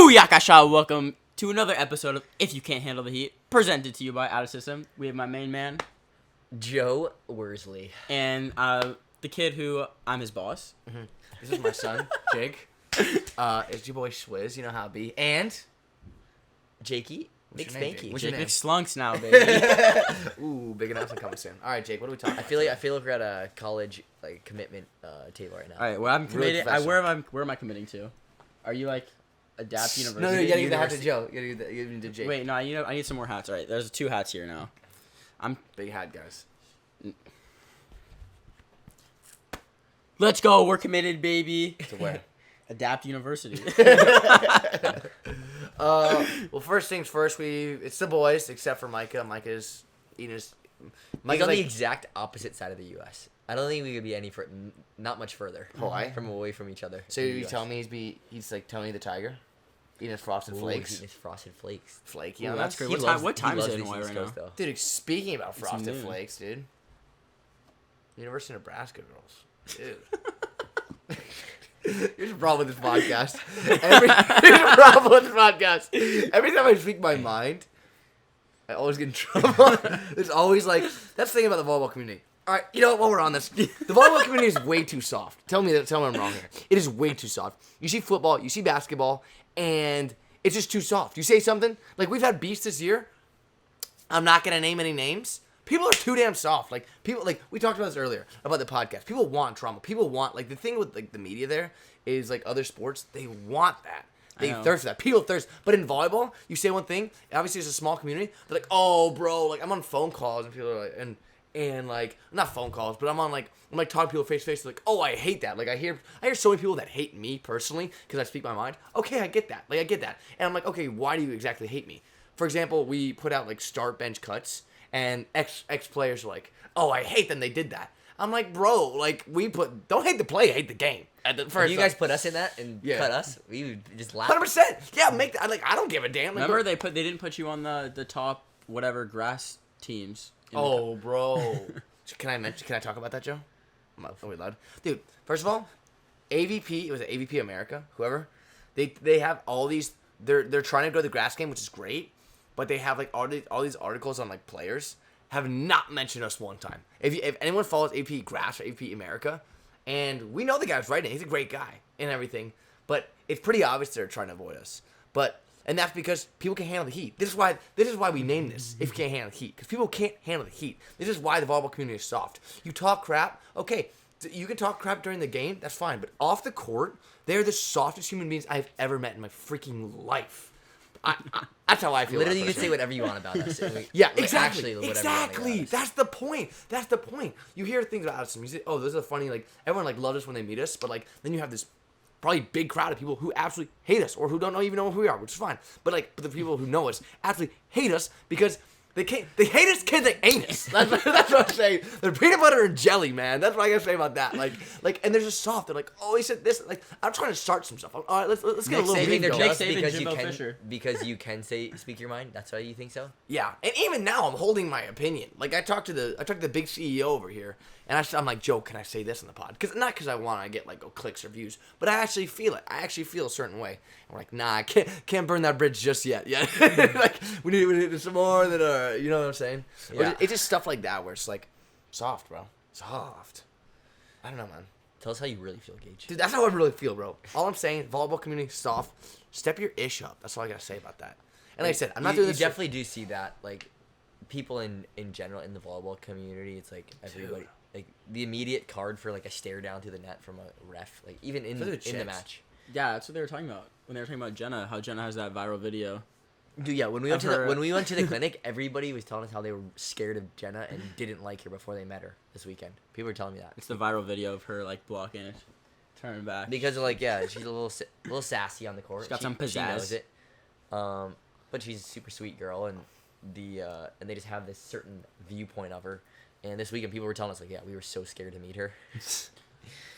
IYCHTH! Welcome to another episode of If You Can't Handle the Heat, presented to you by Out of System. We have my main man, Joe Worsley. And the kid who I'm his boss. Mm-hmm. This is my son, Jake. It's your boy Swizz, you know how it be. And Jakey McSpanky. Jake McSlunks now, baby. ooh, big announcement coming soon. All right, Jake, what are we talking? I feel like we're at a college commitment table right now. All right, well, I'm committed. Really Where am I committing to? Are you like Adapt University? No, you gotta give the hat to Joe. You gotta give the Jake. Wait, no, I need some more hats. All right, there's 2 hats here now. Big hat, guys. Let's go. We're committed, baby. To where? Adapt University. Well, first things first. It's the boys, except for Micah. Micah's eating his. He's on the exact opposite side of the U.S. I don't think we could be not much further. Why? From away from each other. So you tell me he's like Tony the Tiger, eating his Frosted Flakes. Eating his Frosted Flakes. Flaky. Ooh, that's great. He What time is loves it in these Hawaii East right now? Coast, though. Dude, speaking about Frosted noon. Flakes, dude. University of Nebraska girls. Dude. Here's the problem with this podcast. Every time I speak my mind, I always get in trouble. There's always that's the thing about the volleyball community. All right, you know what? While we're on this, the volleyball community is way too soft. Tell me I'm wrong here. It is way too soft. You see football, you see basketball, and it's just too soft. You say something, we've had beefs this year. I'm not going to name any names. People are too damn soft. We talked about this earlier, about the podcast. People want drama. People want, the thing with, the media there is, other sports, they want that. They thirst for that. People thirst. But in volleyball, you say one thing, obviously it's a small community. They're like, oh, bro, I'm on phone calls, and people are like, and not phone calls, but I'm talking to people face to face, like, oh, I hate that. I hear so many people that hate me personally because I speak my mind. Okay, I get that. I get that. And I'm like, okay, why do you exactly hate me? For example, we put out, start bench cuts, and ex players are like, oh, I hate them, they did that. I'm like, bro, don't hate the play, hate the game. At the first, If you guys put us in that and cut us, we would just laugh. 100%. Yeah, make that. I don't give a damn. Remember they didn't put you on the top whatever grass teams. Oh, bro. Can I talk about that, Joe? Are we allowed? Dude, first of all, AVP, it was AVP America, whoever. They have all these, they're trying to go to the grass game, which is great, but they have all these articles on players have not mentioned us one time. If anyone follows AP Grass or AP America, and we know the guy's writing, he's a great guy and everything, but it's pretty obvious they're trying to avoid us. And that's because people can handle the heat. This is why we named this, If You Can't Handle the Heat. Because people can't handle the heat. This is why the volleyball community is soft. You talk crap, okay, you can talk crap during the game, that's fine. But off the court, they're the softest human beings I've ever met in my freaking life. That's how I feel. Literally, you could say whatever you want about us. Yeah, exactly. Exactly. That's the point. You hear things about us, and you say, oh, those are funny, everyone, loves us when they meet us, but, then you have this probably big crowd of people who absolutely hate us or who don't even know who we are, which is fine. But the people who know us absolutely hate us because they hate us because they ain't us. That's what I'm saying. They're peanut butter and jelly, man. That's what I gotta say about that. And they're just soft. They're like, oh, he said this. I'm trying to start some stuff. All right, let's get a little Nick bit Saban, going. because you can speak your mind. That's why you think so. Yeah, and even now I'm holding my opinion. I talked to the big CEO over here, and I'm like, Joe, can I say this in the pod? Not because I want to get clicks or views, but I actually feel it. I actually feel a certain way. I'm like, nah, I can't burn that bridge just yet. Yeah, we need some more that you know what I'm saying? Yeah. It's just stuff like that where it's soft, bro, soft. I don't know, man. Tell us how you really feel, Gage. Dude, that's how I really feel, bro. All I'm saying, volleyball community, soft. Step your ish up. That's all I gotta say about that. And like I said, I'm not doing this. You definitely do see that, people in general in the volleyball community. It's everybody, the immediate card for a stare down to the net from a ref, even in the match. Yeah, that's what they were talking about when they were talking about Jenna. How Jenna has that viral video. Dude, yeah. When we went to the clinic, everybody was telling us how they were scared of Jenna and didn't like her before they met her this weekend. People were telling me that. It's the viral video of her blocking it, turning back. Because she's a little sassy on the court. She's got some pizzazz. She knows it. But she's a super sweet girl, and and they just have this certain viewpoint of her. And this weekend, people were telling us we were so scared to meet her.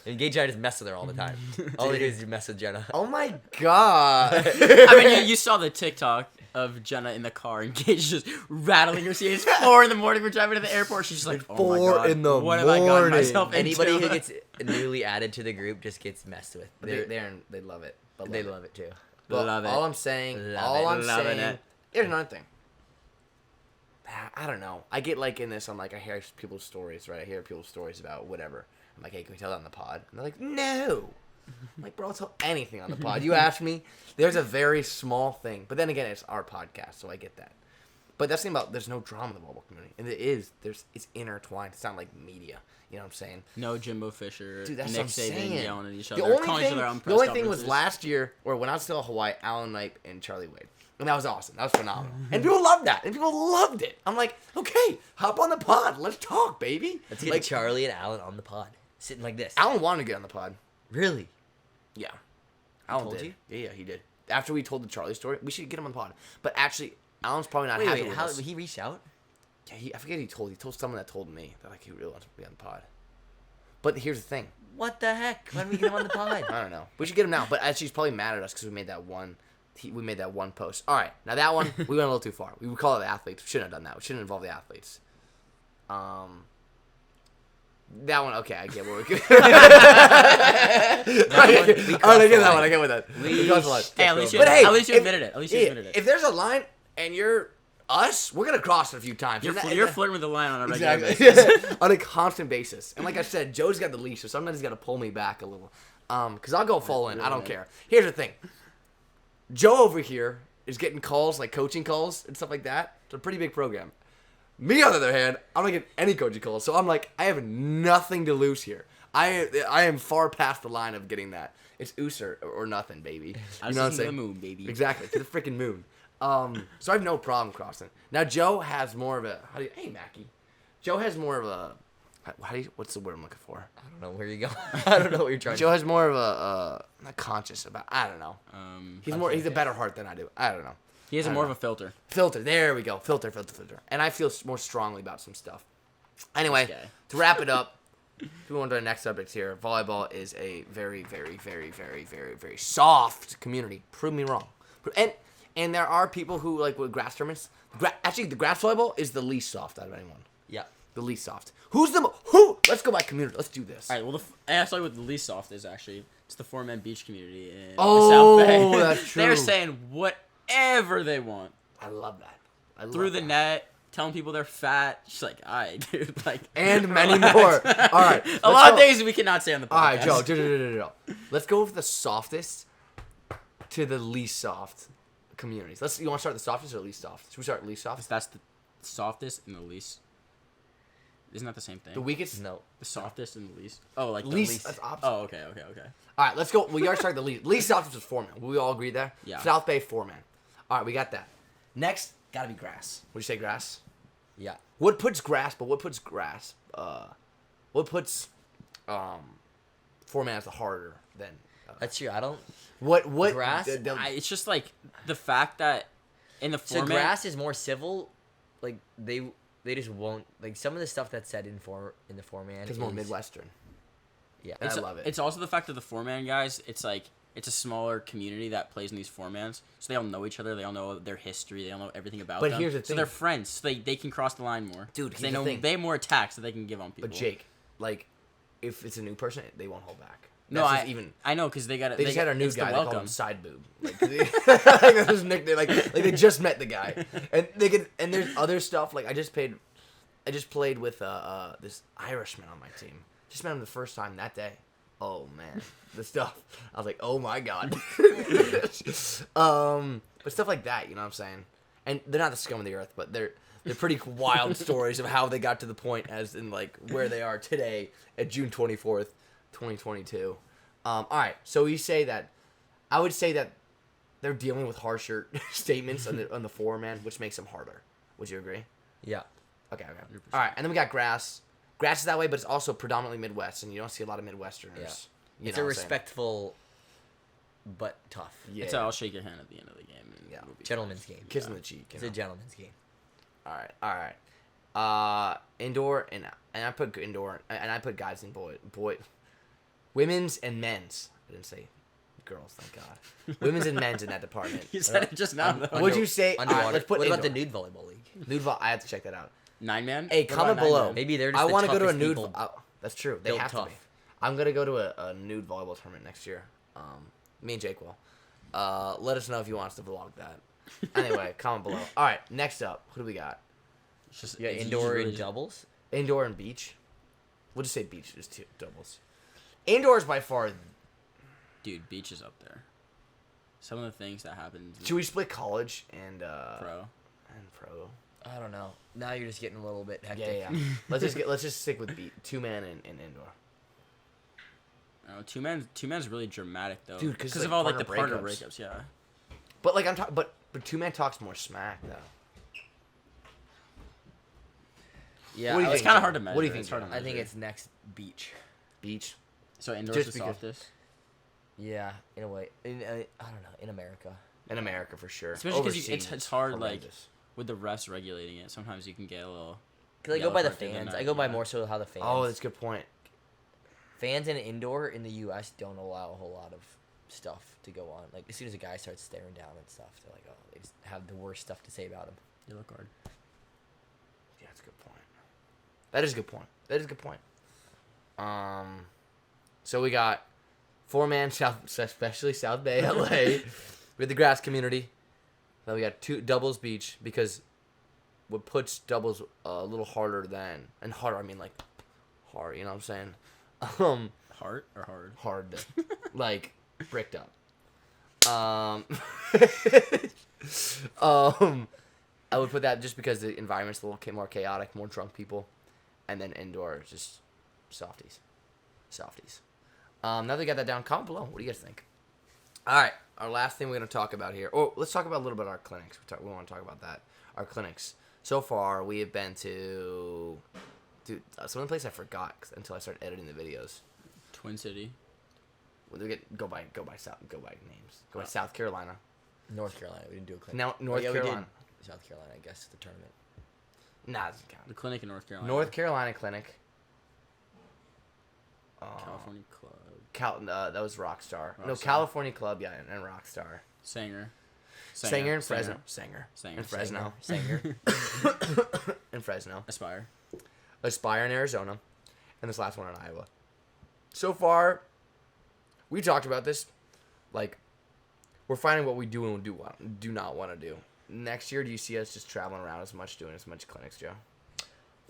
And Gage and I just mess with her all the time. All they do is mess with Jenna. Oh my god! I mean, you saw the TikTok of Jenna in the car and Gage just rattling her seat. It's 4 in the morning. We're driving to the airport. She's just like, oh my god, 4 in the what have I gotten myself into? Anybody who gets newly added to the group just gets messed with. They love it. They love it too. But Love it. all I'm saying, Loving it. here's another thing. I don't know. I get like in this. I'm like, I hear people's stories, right? I hear people's stories about whatever. I'm like, hey, can we tell that on the pod? And they're like, no. I'm like, bro, I'll tell anything on the pod. You ask me. There's a very small thing, but then again, it's our podcast, so I get that. But that's the thing about there's no drama in the volleyball community, and it's intertwined. It's not like media. You know what I'm saying? No Jimbo Fisher, Dude, that's Nick what I'm saying. Saban yelling at each other. The only calling each thing, other on the press only thing was conferences. last year, or when I was still at Hawaii, Alan Knipe and Charlie Wade. And that was awesome. That was phenomenal. And people loved that. And people loved it. I'm like, okay, hop on the pod. Let's talk, baby. Let's get like, Charlie and Alan on the pod, sitting like this. Alan wanted to get on the pod. Really? Yeah. Alan told did. you? Yeah, he did. After we told the Charlie story, we should get him on the pod. But actually, Alan's probably not Wait, happy with how us. he reached out? Yeah, I forget who he told. He told someone that told me that like he really wants to be on the pod. But here's the thing. What the heck? When we get him on the pod? I don't know. We should get him now. But actually, he's probably mad at us because we made that one. We made that one post. All right, now that one we went a little too far. We would call it the athletes. We shouldn't have done that. We shouldn't involve the athletes. That one, okay, I get what we're good. All right, I get that one. I get with that. We crossed the line. Hey, at least you, But hey, at least you if- admitted it. At least you admitted it. If there's a line and you're us, we're gonna cross it a few times. You're flirting with the line on a regular Exactly. basis. On a constant basis. And like I said, Joe's got the leash, so sometimes he's got to pull me back a little. Because I'll go full in. I don't care. Here's the thing. Joe over here is getting calls, like coaching calls and stuff like that. It's a pretty big program. Me, on the other hand, I'm not getting any coaching calls. So I'm like, I have nothing to lose here. I am far past the line of getting that. It's oos or nothing, baby. I You was know what I'm thinking saying? of the moon, baby. Exactly, to the freaking moon. So I have no problem crossing. Now Joe has more of a hey Mackie. Joe has more of a what's the word I'm looking for? I don't know where you're going. I don't know what you're trying Joe to has more of a not conscious about. I don't know. He's a better heart than I do. I don't know. He has I don't more know. of a filter. Filter. There we go. Filter. And I feel more strongly about some stuff. Anyway, This guy. to wrap it up, we on to our next subject here. Volleyball is a very, very, very, very, very, very soft community. Prove me wrong. And there are people who like with grass tournaments. Actually, the grass volleyball is the least soft out of anyone. Yeah. The least soft. Who? Let's go by community. Let's do this. All right. Well, actually, what the least soft is actually it's the 4-man beach community in Oh, the South Bay. that's true. They're saying whatever they want I love that. I love through the that. net, telling people they're fat. Just like, all right, dude. Like, And many relax. more. All right. A lot of things we cannot say on the podcast. All right, Joe. Joe. Let's go with the softest to the least soft communities. You want to start the softest or least soft? Should we start least soft? That's the softest and the least. Isn't that the same thing? The weakest? No. The softest and the least. Oh, like the Least. least. That's opposite. Oh, okay. All right, let's go. We already started the least. Least softest was 4-man. Will we all agree there? Yeah. South Bay 4-man. All right, we got that. Next, gotta be grass. Would you say grass? Yeah. What puts 4-man as the harder than? That's true. I don't. What Grass? It's just like the fact that in the So format. grass is more civil. Like they just won't like some of the stuff that's said in the 4-man. It's more is- Midwestern. Yeah. I love it. It's also the fact of the 4-man guys. It's like it's a smaller community that plays in these 4-mans, so they all know each other. They all know their history. They all know everything about But them. here's the So thing. they're friends. So they can cross the line more. Dude, 'Cause here's they the know thing. they have more attacks that they can give on people. But Jake, like, if it's a new person, they won't hold back. no, That's just I know because they got it. They just had our new it's the guy. They call welcome. him Side Boob. Like, that's his nickname. Like they just met the guy, and they could. And there's other stuff. Like I just played with this Irishman on my team. Just met him the first time that day. Oh man, the stuff. I was like, oh my god. But stuff like that, you know what I'm saying? And they're not the scum of the earth, but they're pretty wild stories of how they got to the point as in like where they are today at June 24th, 2022. All right, so we say that. I would say that they're dealing with harsher statements on the 4-man, which makes them harder. Would you agree? Yeah. Okay. All right, and then we got grass. Grass is that way, but it's also predominantly Midwest, and you don't see a lot of Midwesterners. Yeah. You It's know a what I'm saying? respectful, but tough. Yeah. It's a, I'll shake your hand at the end of the game. And Yeah. we'll be Gentleman's game. Kiss on the cheek. It's You a know? gentleman's game. All right. Indoor and I put indoor and I put guys and boy, women's and men's. I didn't say girls, thank God. Women's and men's in that department. You said it just now. Though. What'd you say? All Underwater. right, let's put what about the indoor. nude volleyball league? Nude I have to check that out. 9-man? Hey, What comment about below. 9-man? Maybe they're just I the want to go to a toughest nude. people. That's true. They built have to tough. be. I'm gonna go to a nude volleyball tournament next year. Me and Jake will. Let us know if you want us to vlog that. Anyway, comment below. All right, next up, who do we got? It's just Yeah, it's indoor usually and doubles. Indoor and beach. We'll just say beach. Just two doubles. Indoor is by far. Dude, beach is up there. Some of the things that happen. Should we split college and Pro. and pro? I don't know. Now you're just getting a little bit hectic. Yeah. let's just stick with two man and indoor. Oh, two man's really dramatic though. Dude, 'cause, like, of all like the partner partner breakups. breakups, yeah. But like I'm talking, but two man talks more smack though. Yeah, What do you It's think, kind of Joe? hard to measure. What do you think, It's hard Joe? to I think measure. it's next beach. Beach. So indoors just is because- softest. Yeah, in a way. I don't know. In America. In America for sure. Especially because Overseas, it's hard like horrendous. with the refs regulating it. Sometimes you can get a little. Because I go yellow by the card to fans. net, I go by yeah. more so how the fans. Oh, that's a good point. Fans in indoor in the U.S. don't allow a whole lot of stuff to go on. Like as soon as a guy starts staring down and stuff, they're like, oh, they just have the worst stuff to say about him. Yellow card. Yeah, that's a good point. That is a good point. That is a good point. So we got 4-man South, especially South Bay, LA, with the grass community. Then we got 2 doubles beach because what puts doubles a little harder than and harder. I mean like hard. You know what I'm saying? Heart or hard? Hard, like bricked up. I would put that just because the environment's a little more chaotic, more drunk people, and then indoor just softies. Now that we got that down, comment below. What do you guys think? All right, our last thing we're gonna talk about here. Oh, let's talk about a little bit our clinics. We want to talk about that. Our clinics. So far, we have been to, dude, some of the places I forgot until I started editing the videos. Twin City. When we go by names. Go by South Carolina. North Carolina. We didn't do a clinic. Now North We Carolina. did South Carolina, I guess, the tournament. Nah, it doesn't count. The clinic in North Carolina. North Carolina clinic. California Club. That was Rockstar. No, Rockstar. California Club, yeah, and Rockstar. Sanger. Sanger in Fresno. Sanger. Sanger. In Fresno. Sanger. In Fresno. Aspire. Aspire in Arizona. And this last one in Iowa. So far, we talked about this. Like, we're finding what we do and do not want to do. Next year, do you see us just traveling around as much, doing as much clinics, Joe?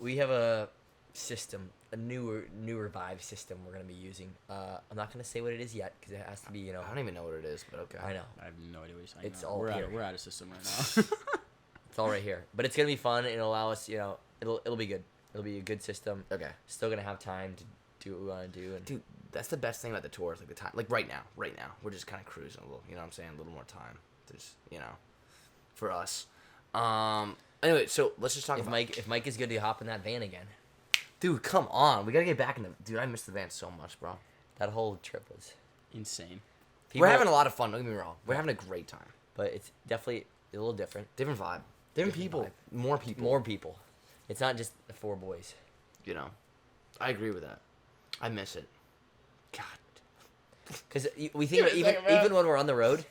We have a system, a new revive system we're going to be using. I'm not going to say what it is yet because it has to be, you know. I don't even know what it is, but okay. I know. I have no idea what you're saying. It's now. all here. We're out of system right now. It's all right here. But it's going to be fun and it'll allow us, you know, it'll be good. It'll be a good system. Okay. Still going to have time to do what we want to do. And Dude, that's the best thing about the tour is like the time. Like right now, we're just kind of cruising a little. You know what I'm saying? A little more time. Just for us. Anyway, so let's just talk if about Mike is good to hop in that van again. Dude, come on. We gotta get back in the. Dude, I miss the van so much, bro. That whole trip was Insane. We're having a lot of fun. Don't get me wrong. We're having a great time. But it's definitely a little different. Different vibe. Different people. vibe. More people. More people. It's not just the 4 boys. You know. I agree with that. I miss it. God. Because we think even when we're on the road,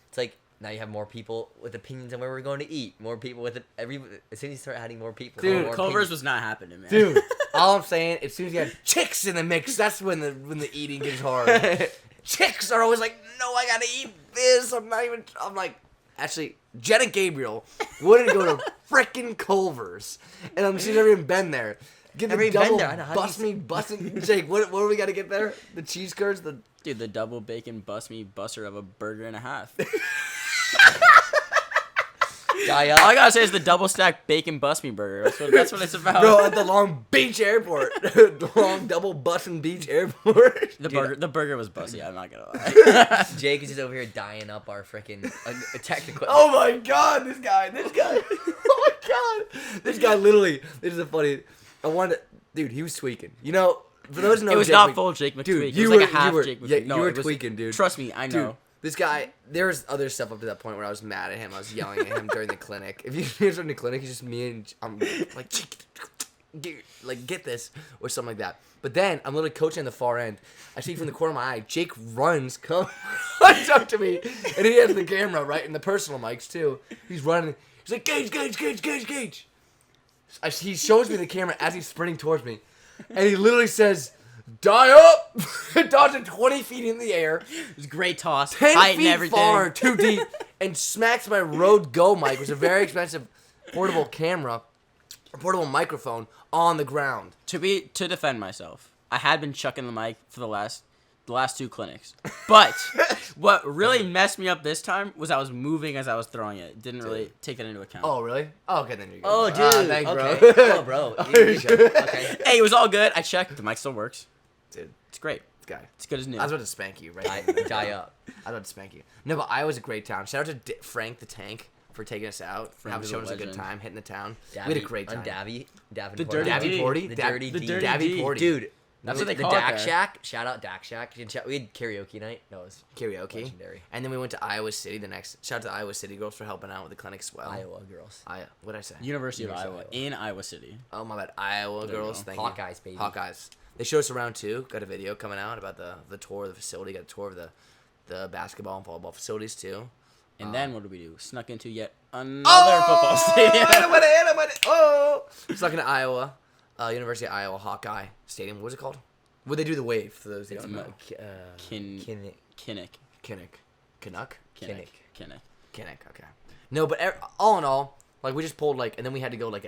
it's like now you have more people with opinions on where we're going to eat. More people with as soon as you start adding more people, Dude, more Culver's opinions. was not happening, man. Dude, all I'm saying, as soon as you have chicks in the mix, that's when the eating gets hard. Chicks are always like, no, I gotta eat this. I'm like, actually, Jen and Gabriel wouldn't go to frickin' Culver's. And she's never even been there. Get Never the even been double there. I know. How do you bust me, busting. Jake, what do we gotta get there? The cheese curds? Dude, the double bacon bust me buster of a burger and a half. Die All I up. gotta say is the double stack bacon bust me burger. That's what it's about. Bro, at the Long Beach Airport. The Long Double Bussin' Beach Airport. The burger was busty. I'm not gonna lie. Jake is just over here dying up our freaking tech equipment. Oh my god, this guy. Oh my god. This guy literally, this is a funny, dude, he was tweaking. You know, for those who know It was Jake not Mc- full Jake McTweak. Dude, It you was like were- a half you were- Jake yeah, McTweak. No, you were it was, tweaking, dude. Trust me, I know. Dude, this guy, there's other stuff up to that point where I was mad at him. I was yelling at him during the clinic. If you hear during the clinic, it's just me and I'm like, get this, or something like that. But then I'm literally coaching on the far end. I see from the corner of my eye, Jake runs, comes up to me, and he has the camera, right, and the personal mics too. He's running. He's like, Gage. He shows me the camera as he's sprinting towards me, and he literally says, die up, dodging 20 feet in the air, It was a great toss. 10 height and feet everything. far, too deep, and smacks my Rode Go mic, which is a very expensive portable camera, or portable microphone, on the ground. To defend myself, I had been chucking the mic for the last 2 clinics. But what really messed me up this time was I was moving as I was throwing it. Didn't really take that into account. Oh, really? Oh, okay, then you're good. Oh, dude. Thanks, okay. bro. Oh, bro. You're good. Okay. Hey, it was all good. I checked. The mic still works. Dude, It's great. this guy. It's good as new. I was about to spank you, right? Die up. I was about to spank you. No, but Iowa's a great town. Shout out to Frank the Tank for taking us out, for Frank is showing a us a good legend. time, hitting the town. We had a great time. Davenport. The Dirty Davy D. Porty? The Da- Dirty the D. Dirty Davy D. Porty. Dude. That's what they the call it Dak there. Shack. Shout out Dak Shack. We had karaoke night. No, it was Karaoke. legendary. And then we went to Iowa City the next. Shout out to the Iowa City girls for helping out with the clinic as well. Iowa girls. What'd I say? University of University of Iowa Iowa. in Iowa City. Oh, my bad. Iowa There you girls. go. Thank you. Hawkeyes, baby. Hawkeyes. They showed us around too. Got a video coming out about the tour of the facility. Got a tour of the basketball and volleyball facilities too. And then what did we do? Snuck into yet another football stadium. Stuck in Iowa, University of Iowa Hawkeye Stadium. What's it called? Would they do the wave for those? Who It's don't know? Kinnick. Canuck. Kinnick. Okay. No, but all in all, like we just pulled and then we had to go a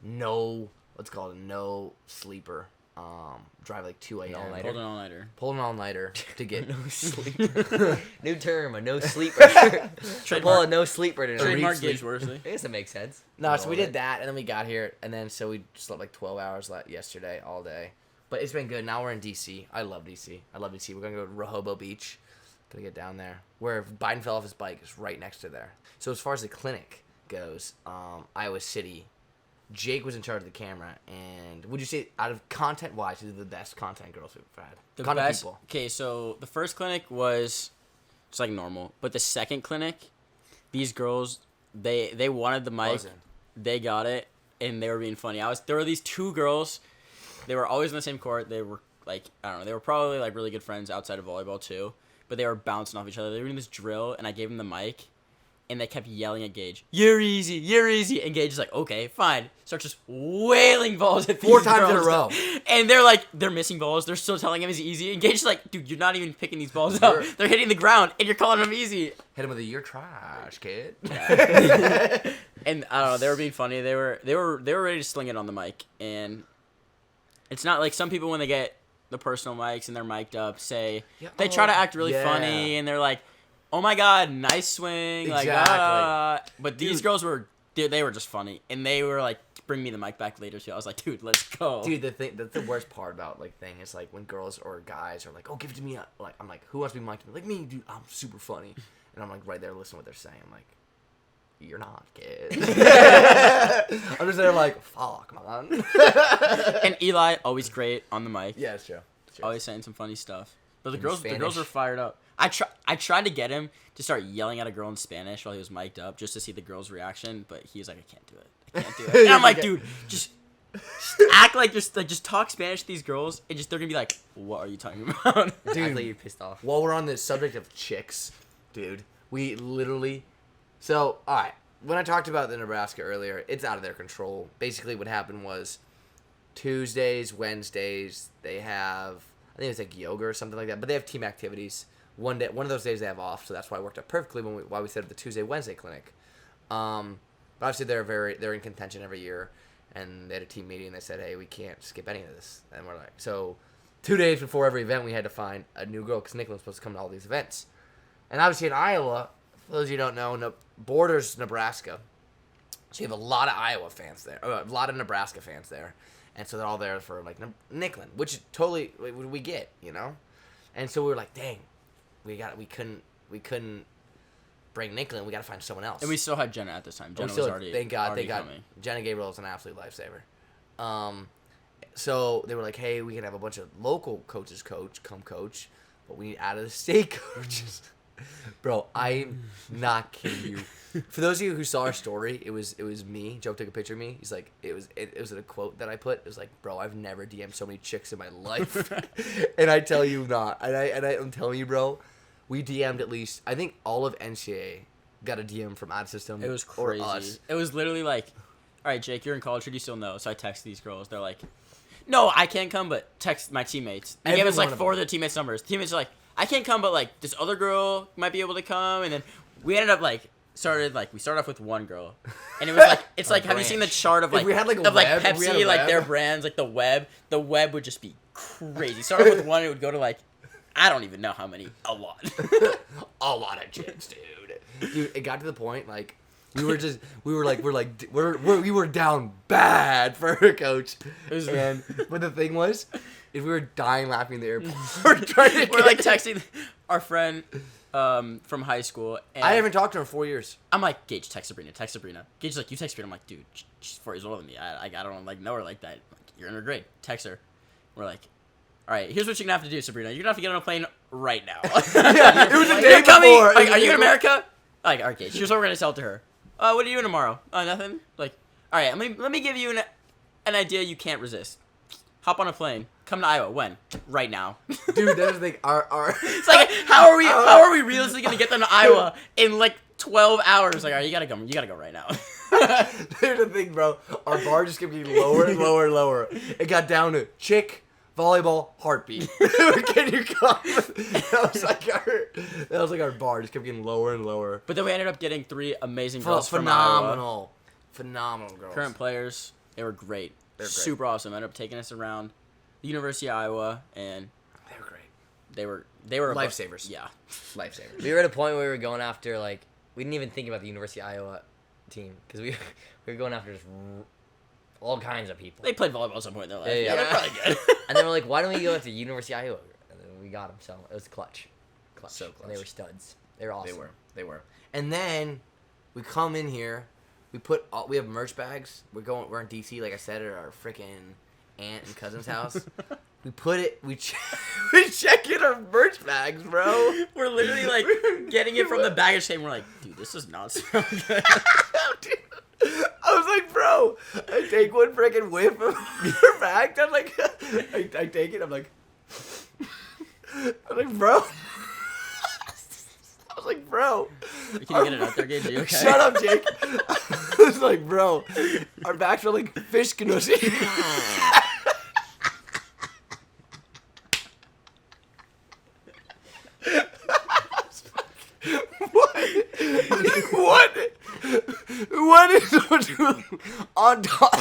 no sleeper. Drive 2 a.m. all-nighter. Hold an all-nighter. Pulled an all-nighter to get No sleeper. New term, a no sleeper. Pull a no sleeper tonight. Trademark sleep. Gage Worsley. I guess that makes sense. No, so we All did that, and then we got here, and then so we slept 12 hours yesterday, all day. But it's been good. Now we're in D.C. I love D.C. We're going to go to Rehoboth Beach. Going to get down there. Where Biden fell off his bike is right next to there. So as far as the clinic goes, Iowa City, Jake was in charge of the camera, and would you say, out of content-wise, these are the best content girls we've had? The Content best. people. Okay, so the first clinic was just normal, but the second clinic, these girls, they wanted the mic, Buzzing. they got it, and they were being funny. There were these 2 girls. They were always in the same court. They were I don't know. They were probably really good friends outside of volleyball too. But they were bouncing off each other. They were doing this drill, and I gave them the mic, and they kept yelling at Gage, "You're easy, you're easy." And Gage is like, "Okay, fine." Starts just wailing balls at these 4 times in a girls. row. And they're missing balls. They're still telling him it's easy. And Gage is like, "Dude, you're not even picking these balls up. They're hitting the ground, and you're calling them easy." Hit him with "You're trash, kid." And I don't know, they were being funny. They were ready to sling it on the mic. And it's not like some people when they get the personal mics and they're mic'd up they try to act really funny, and they're like, "Oh my god, nice swing." Exactly. But these girls were just funny, and they were like, "Bring me the mic back later too." I was like, "Dude, let's go." Dude, the worst part about thing is when girls or guys are like, "Oh, give it to me." I'm like, "Who wants to be mic'd?" Like me, dude. I'm super funny, and I'm right there listening to what they're saying. I'm like, "You're not, kid." I'm just there fuck, man. And Eli, always great on the mic. Yeah, it's true. Always saying some funny stuff. But the In girls Spanish. were fired up. I tried to get him to start yelling at a girl in Spanish while he was mic'd up just to see the girl's reaction, but he was like, "I can't do it. I can't do it." And I'm like, "Dude, just act just talk Spanish to these girls, and they're gonna be like, 'What are you talking about?'" Dude, you're pissed off. While we're on the subject of chicks, dude, we literally. So, all right, when I talked about the Nebraska earlier, it's out of their control. Basically, what happened was Tuesdays, Wednesdays, they have, I think it's yoga or something like that, but they have team activities. One of those days they have off, so that's why it worked out perfectly why we set up the Tuesday, Wednesday clinic. But obviously they're in contention every year, and they had a team meeting, and they said, "Hey, we can't skip any of this." And we're like, so 2 days before every event, we had to find a new girl, because Nick was supposed to come to all these events. And obviously in Iowa, for those of you who don't know, borders Nebraska. So you have a lot of Iowa fans there, a lot of Nebraska fans there. And so they're all there for Nicklin, which totally we get, And so we were like, dang, we couldn't bring Nicklin. We got to find someone else. And we still had Jenna at this time. Jenna was already thank God, already coming. Jenna Gabriel is an absolute lifesaver. So they were like, hey, we can have a bunch of local coaches come coach, but we need out of the state coaches. Bro, I'm not kidding you. For those of you who saw our story, it was me. Joe took a picture of me. He's like, it was a quote that I put. It was like, bro, I've never DM'd so many chicks in my life. And I tell you not. And I'm telling you, bro, we DM'd at least, I think all of NCAA got a DM from Odd System. It was or crazy. us. It was literally like, "All right, Jake, you're in college. Who do you still know?" So I text these girls. They're like, no, I can't come, but text my teammates. They gave us like Everyone of 4 of the teammates' numbers. The teammates are like, I can't come, but like this other girl might be able to come, and then we ended up like we started off with one girl, and it was like it's like have you seen the chart of like If we had, like, a of like web, if we had Pepsi a like web. their brands like the web would just be crazy. Start off with one, it would go to like I don't even know how many, a lot. A lot of chicks, dude. Dude, it got to the point like we were down bad for her coach. But the thing was, if we were dying laughing in the airport, We're like texting our friend from high school. And I haven't talked to her in 4 years. I'm like, Gage, text Sabrina. Gage's like, you text Sabrina. I'm like, dude, she's 4 years older than me. I don't like know her like that. Like, you're in her grade. Text her. We're like, all right, here's what you're gonna have to do, Sabrina. You're gonna have to get on a plane right now. Yeah, it was the day You're coming. before. Like, are you in America? Like, all right, Gage. Here's what we're gonna tell to her. What are you doing tomorrow? Nothing. Like, all right, let me give you an idea you can't resist. Hop on a plane. Come to Iowa. When? Right now. Dude, that's the thing. Our It's like, how are we realistically gonna get them to Iowa in like 12 hours? Like, all right, you gotta go right now. Here's the thing, bro. Our bar just kept getting lower and lower and lower. It got down to chick, volleyball, heartbeat. Can you come? That was like our bar just kept getting lower and lower. But then we ended up getting 3 amazing girls from Iowa. Phenomenal girls. Current players. They were great. They're great. Super awesome. Ended up taking us around the University of Iowa, and They were great. they were Lifesavers. Yeah. Lifesavers. We were at a point where we were going after like we didn't even think about the University of Iowa team because we were going after just all kinds of people. They played volleyball at some point in their life. Yeah. They're probably good. And then we're like, why don't we go after University of Iowa? And then we got them. So it was clutch. So And they were studs. They were awesome. They were. And then we come in here. We have merch bags. We're in DC, like I said, at our freaking aunt and cousin's house. We check in our merch bags, bro. We're literally like getting it from the baggage claim. We're like, dude, this does not smell good. Dude, I was like, bro, I take one freaking whiff of your bag. I'm like, I take it. I'm like, bro. I was like, bro. Can you get it out there, Gage? You okay? Shut up, Jake. I was like, bro, our bags are like fish gnussy. What is on top?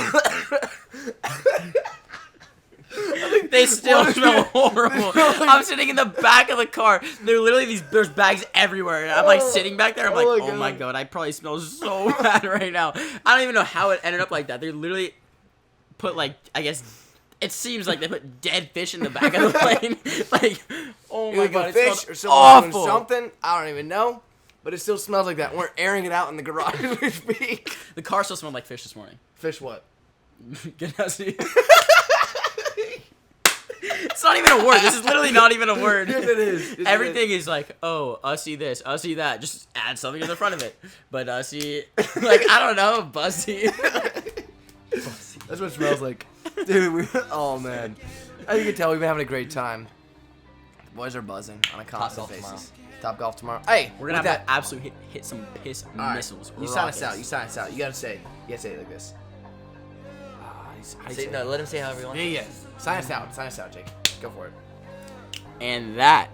They still smell horrible. I'm sitting in the back of the car. There's bags everywhere. And I'm like sitting back there. I'm like, oh my god, I probably smell so bad right now. I don't even know how it ended up like that. They literally put like, I guess, it seems like they put dead fish in the back of the plane. Like, oh my Like god, a it fish smells or something, awful. something. I don't even know. But it still smells like that. We're airing it out in the garage as we speak. The car still smelled like fish this morning. Fish what? Gnussy. It's not even a word. This is literally not even a word. Yes, it is. Yes, Everything is like, oh, Ussy this, Ussy that. Just add something in the front of it. But Ussy, like, I don't know, Bussy. That's what it smells like. Dude, oh man. As you can tell, we've been having a great time. The boys are buzzing on a constant Golf tomorrow. basis. Top golf tomorrow. Hey, We're gonna with have that. to absolutely hit some piss All right, missiles. You sign us out. You sign us out. You gotta say it like this. How do you say No, it? let him say however you want. Yeah. Sign us out. Sign us out, Jake. Go for it. And that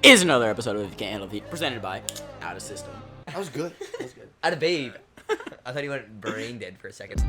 is another episode of If You Can't Handle the Heat, presented by Out of System. That was good. That was good. Out of babe. I thought he went brain dead for a second.